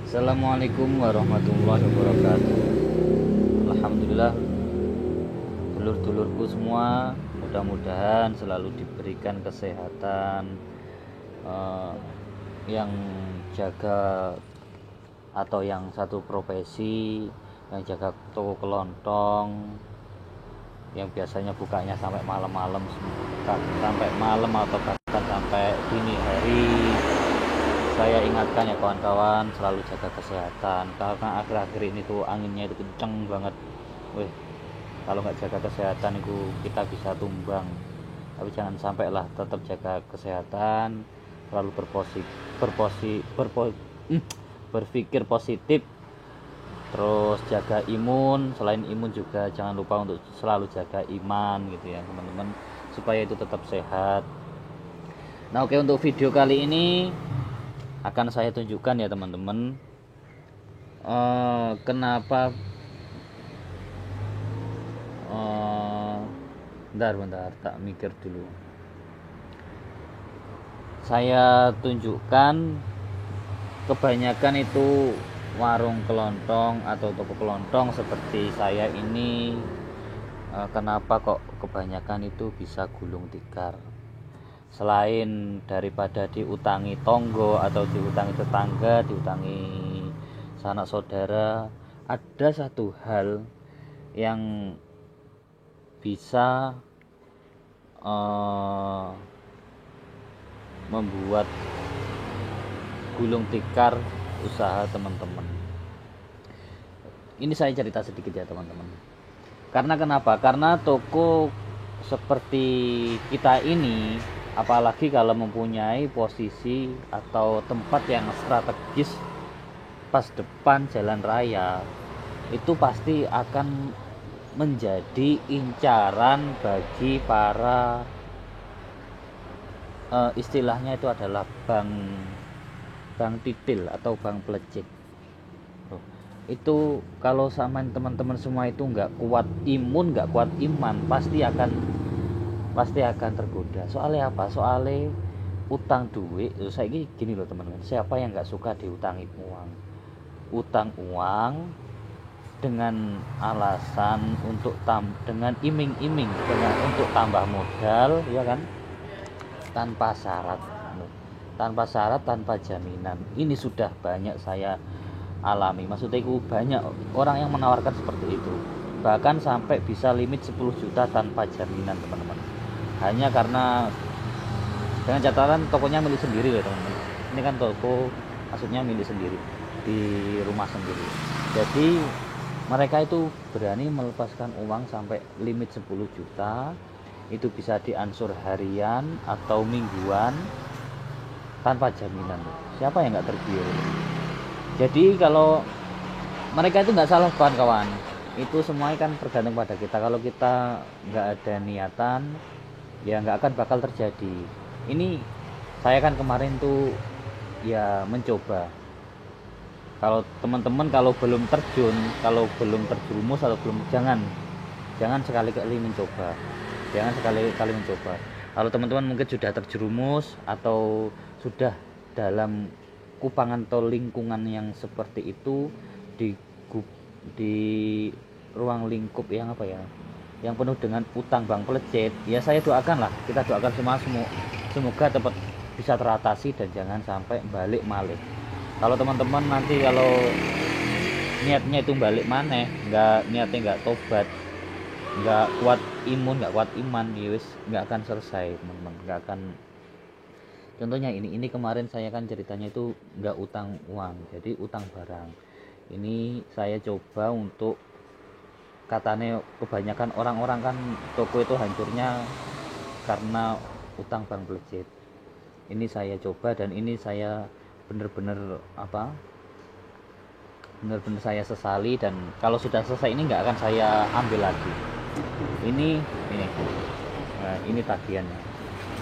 Assalamualaikum warahmatullahi wabarakatuh. Alhamdulillah, dulur-dulurku semua, mudah-mudahan selalu diberikan kesehatan, eh, yang jaga atau yang satu profesi, yang jaga toko kelontong, yang biasanya bukanya sampai malam-malam, sampai malam atau bahkan sampai dini hari. Saya ingatkan ya kawan-kawan, selalu jaga kesehatan karena akhir-akhir ini tuh anginnya itu kenceng banget. Wih, kalau nggak jaga kesehatan itu kita bisa tumbang. Tapi jangan sampai lah, tetap jaga kesehatan, selalu berposi berpo, hmm, berpikir positif, terus jaga imun. Selain imun juga jangan lupa untuk selalu jaga iman gitu ya teman-teman, supaya itu tetap sehat. Nah, oke, untuk video kali ini akan saya tunjukkan ya teman-teman, kenapa bentar tak mikir dulu. Saya tunjukkan kebanyakan itu warung kelontong atau toko kelontong seperti saya ini, kenapa kok kebanyakan itu bisa gulung tikar. Selain daripada diutangi tonggo atau diutangi tetangga, diutangi sanak saudara, ada satu hal yang bisa membuat gulung tikar usaha teman-teman. Ini saya cerita sedikit ya teman-teman. Karena kenapa? Karena toko seperti kita ini, apalagi kalau mempunyai posisi atau tempat yang strategis pas depan jalan raya, itu pasti akan menjadi incaran bagi para, istilahnya itu adalah bank bank titil atau bank pelecik. Itu kalau sama teman-teman semua itu nggak kuat imun, nggak kuat iman, pasti akan tergoda. Soalnya apa? Soalnya utang duit. Saya gini loh teman-teman, siapa yang nggak suka diutangi uang? Utang uang dengan alasan untuk dengan iming-iming, dengan untuk tambah modal, ya kan, tanpa syarat, tanpa jaminan. Ini sudah banyak saya alami. Maksudnya itu banyak orang yang menawarkan seperti itu, bahkan sampai bisa limit 10 juta tanpa jaminan teman-teman, hanya karena dengan catatan tokonya milik sendiri ya teman-teman. Ini kan toko maksudnya milik sendiri, di rumah sendiri. Jadi mereka itu berani melepaskan uang sampai limit 10 juta. Itu bisa diansur harian atau mingguan tanpa jaminan. Siapa yang nggak tergiur? Jadi kalau mereka itu nggak salah kawan-kawan, itu semuanya kan tergantung pada kita. Kalau kita nggak ada niatan, ya nggak akan bakal terjadi. Ini saya kan kemarin tuh ya mencoba. Kalau teman-teman kalau belum terjun, kalau belum terjerumus atau belum, jangan sekali-kali mencoba, jangan sekali-kali mencoba. Kalau teman-teman mungkin sudah terjerumus atau sudah dalam kupangan atau lingkungan yang seperti itu, di di ruang lingkup yang apa ya, yang penuh dengan utang bank pelecet, ya saya doakan lah, kita doakan semua semoga cepat bisa teratasi dan jangan sampai balik malih. Kalau teman-teman nanti kalau niatnya itu balik maneh, niatnya nggak tobat, nggak kuat imun, nggak kuat iman, ya wis nggak akan selesai teman-teman, nggak akan. Contohnya ini kemarin saya kan ceritanya itu nggak utang uang, jadi utang barang. Ini saya coba untuk, katanya kebanyakan orang-orang kan toko itu hancurnya karena utang bank pelecet. Ini saya coba dan ini saya bener-bener apa, bener-bener saya sesali, dan kalau sudah selesai ini nggak akan saya ambil lagi. Ini nah, ini tagihannya,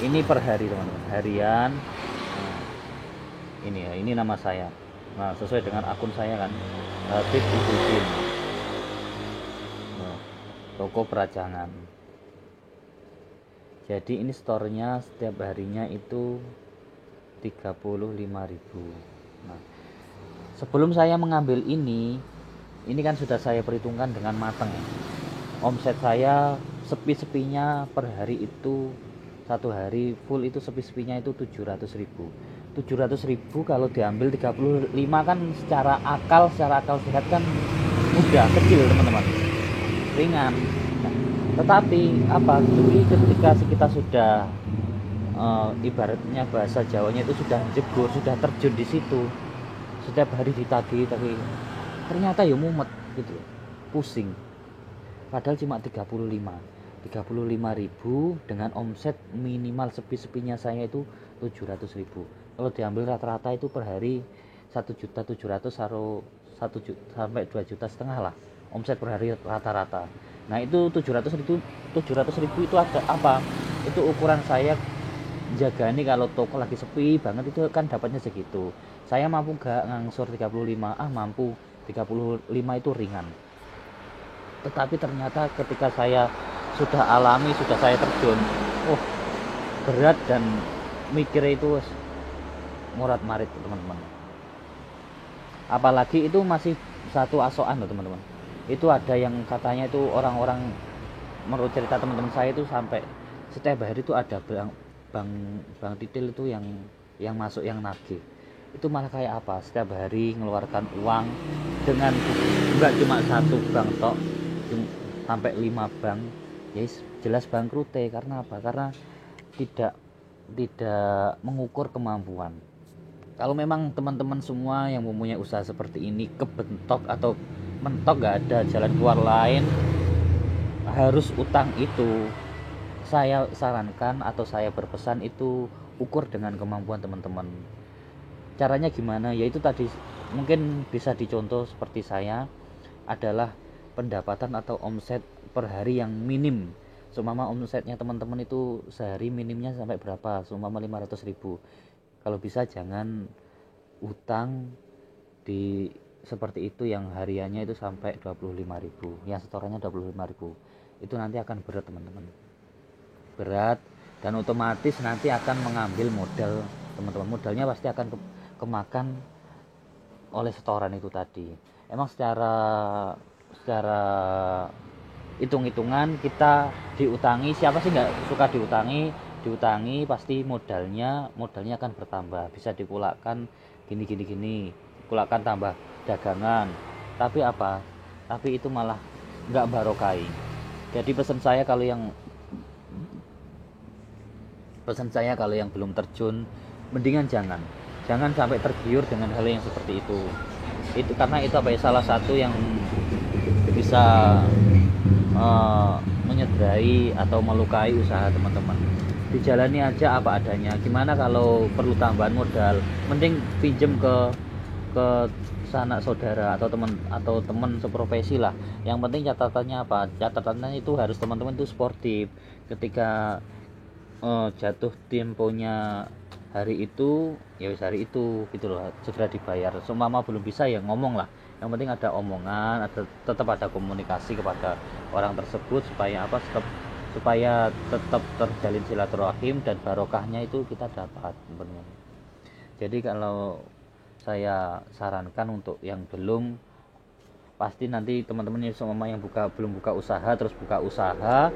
ini per hari teman-teman, harian. Nah, ini ya, ini nama saya, nah sesuai dengan akun saya kan, Habib Ibuddin, nah, toko peracangan. Jadi ini store-nya setiap harinya itu 35.000. Nah, Sebelum saya mengambil ini kan sudah saya perhitungkan dengan matang. Omset saya sepi-sepinya per hari itu, satu hari full itu sepi-sepinya itu 700.000. 700.000 kalau diambil 35 kan secara akal sehat kan mudah, kecil teman-teman, ringan. Nah, tetapi apa, ketika kita sudah ibaratnya bahasa Jawanya itu sudah jegur, sudah terjun di situ, setiap hari ditagih, tapi ternyata ya mumet gitu, pusing. Padahal cuma 35.000 dengan omset minimal sepi-sepinya saya itu 700.000. Kalau diambil rata-rata itu per hari 1.700.000 atau 1 juta sampai 2,5 juta lah omset per hari rata-rata. Nah itu 700.000 itu ada apa, itu ukuran saya jaga nih. Kalau toko lagi sepi banget itu kan dapatnya segitu. Saya mampu gak ngangsur 35? Mampu. 35 itu ringan. Tetapi ternyata ketika saya sudah alami, sudah saya terjun, berat, dan mikirnya itu murat marit teman-teman. Apalagi itu masih satu asokan loh teman-teman. Itu ada yang katanya itu orang-orang, menurut cerita teman-teman saya itu sampai setiap hari itu ada bang titil itu yang masuk, yang nagih. Itu malah kayak apa, setiap hari mengeluarkan uang dengan enggak cuma satu bank tok, sampai 5 bank. Ya jelas bangkrut. Karena apa? Karena tidak mengukur kemampuan. Kalau memang teman-teman semua yang mempunyai usaha seperti ini kebentok atau mentok, gak ada jalan keluar lain, harus utang, itu saya sarankan atau saya berpesan itu ukur dengan kemampuan teman-teman. Caranya gimana? Yaitu tadi mungkin bisa dicontoh seperti saya, adalah pendapatan atau omset per hari yang minim. Seumpama omsetnya teman-teman itu sehari minimnya sampai berapa, seumpama 500.000. Kalau bisa jangan utang di seperti itu yang hariannya itu sampai 25.000, yang setorannya 25.000. Itu nanti akan berat teman-teman, berat, dan otomatis nanti akan mengambil modal teman-teman. Modalnya pasti akan kemakan oleh setoran itu tadi. Emang secara hitung-hitungan kita diutangi, siapa sih nggak suka diutangi pasti modalnya akan bertambah, bisa dipulakan gini, pulakan tambah dagangan. Tapi apa, tapi itu malah nggak barokai. Jadi pesan saya kalau yang belum terjun, mendingan jangan sampai tergiur dengan hal yang seperti itu. Itu karena itu salah satu yang bisa menyederai atau melukai usaha teman-teman. Dijalani aja apa adanya. Gimana kalau perlu tambahan modal, mending pinjem ke sanak saudara atau teman seprofesi lah. Yang penting catatannya itu harus teman-teman itu sportif. Ketika jatuh temponya hari itu, ya hari itu gitu loh, segera dibayar. Seumpama belum bisa ya ngomong lah, yang penting ada omongan, tetap ada komunikasi kepada orang tersebut supaya tetap terjalin silaturahim dan barokahnya itu kita dapat benar. Jadi kalau saya sarankan untuk yang belum, pasti nanti teman-teman yang belum buka usaha, terus buka usaha,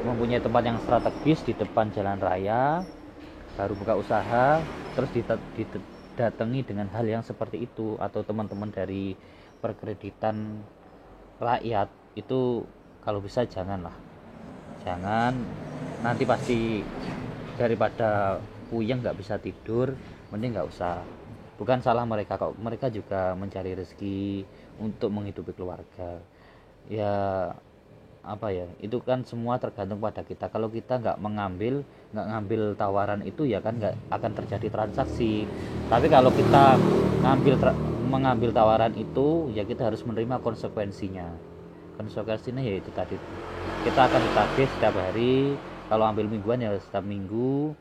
mempunyai tempat yang strategis di depan jalan raya, baru buka usaha, terus didatangi dengan hal yang seperti itu, atau teman-teman dari perkreditan rakyat itu, kalau bisa jangan, nanti pasti daripada puyeng nggak bisa tidur, mending nggak usah. Bukan salah mereka kok, mereka juga mencari rezeki untuk menghidupi keluarga. Ya apa ya, itu kan semua tergantung pada kita. Kalau kita nggak ngambil tawaran itu, ya kan nggak akan terjadi transaksi. Tapi kalau kita mengambil tawaran itu, ya kita harus menerima konsekuensinya. Yaitu tadi kita akan ditagih setiap hari. Kalau ambil mingguan ya setiap minggu.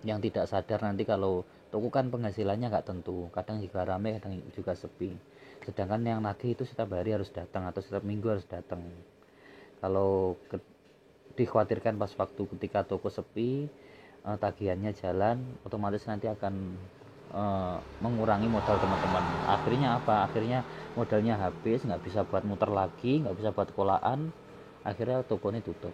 Yang tidak sadar nanti kalau toko kan penghasilannya nggak tentu, kadang juga ramai, kadang juga sepi. Sedangkan yang nagih itu setiap hari harus datang atau setiap minggu harus datang. Kalau dikhawatirkan pas waktu ketika toko sepi, tagihannya jalan, otomatis nanti akan mengurangi modal teman-teman. Akhirnya apa? Akhirnya modalnya habis, nggak bisa buat muter lagi, nggak bisa buat kolaan, akhirnya toko ini tutup.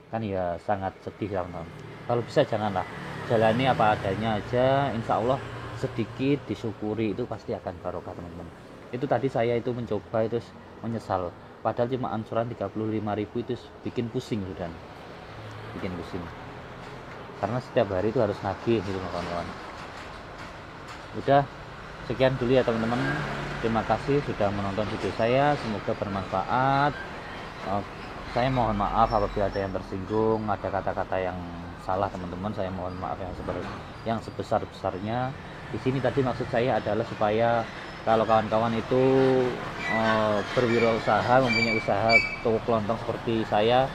Kan ya sangat sedih teman-teman. Kalau bisa janganlah, jalani apa adanya aja, insya Allah sedikit disyukuri itu pasti akan barokah teman-teman. Itu tadi saya itu mencoba itu menyesal, padahal cuma ansuran 35.000 itu bikin pusing sudah, bikin pusing karena setiap hari itu harus nagih gitu kawan-kawan. Udah, sekian dulu ya teman-teman, terima kasih sudah menonton video saya, semoga bermanfaat. Saya mohon maaf apabila ada yang tersinggung, ada kata-kata yang salah teman-teman, saya mohon maaf yang sebesar-besarnya. Di sini tadi maksud saya adalah supaya kalau kawan-kawan itu berwirausaha, mempunyai usaha toko kelontong seperti saya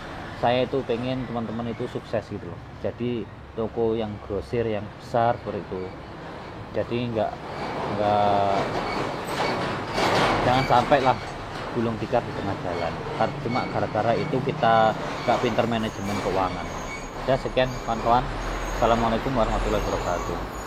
itu pengen teman-teman itu sukses gitu loh. Jadi toko yang grosir yang besar seperti itu. Jadi enggak jangan sampai lah gulung tikar di tengah jalan cuma gara-gara itu kita nggak pinter manajemen keuangan. Ya sekian kawan-kawan, assalamualaikum warahmatullahi wabarakatuh.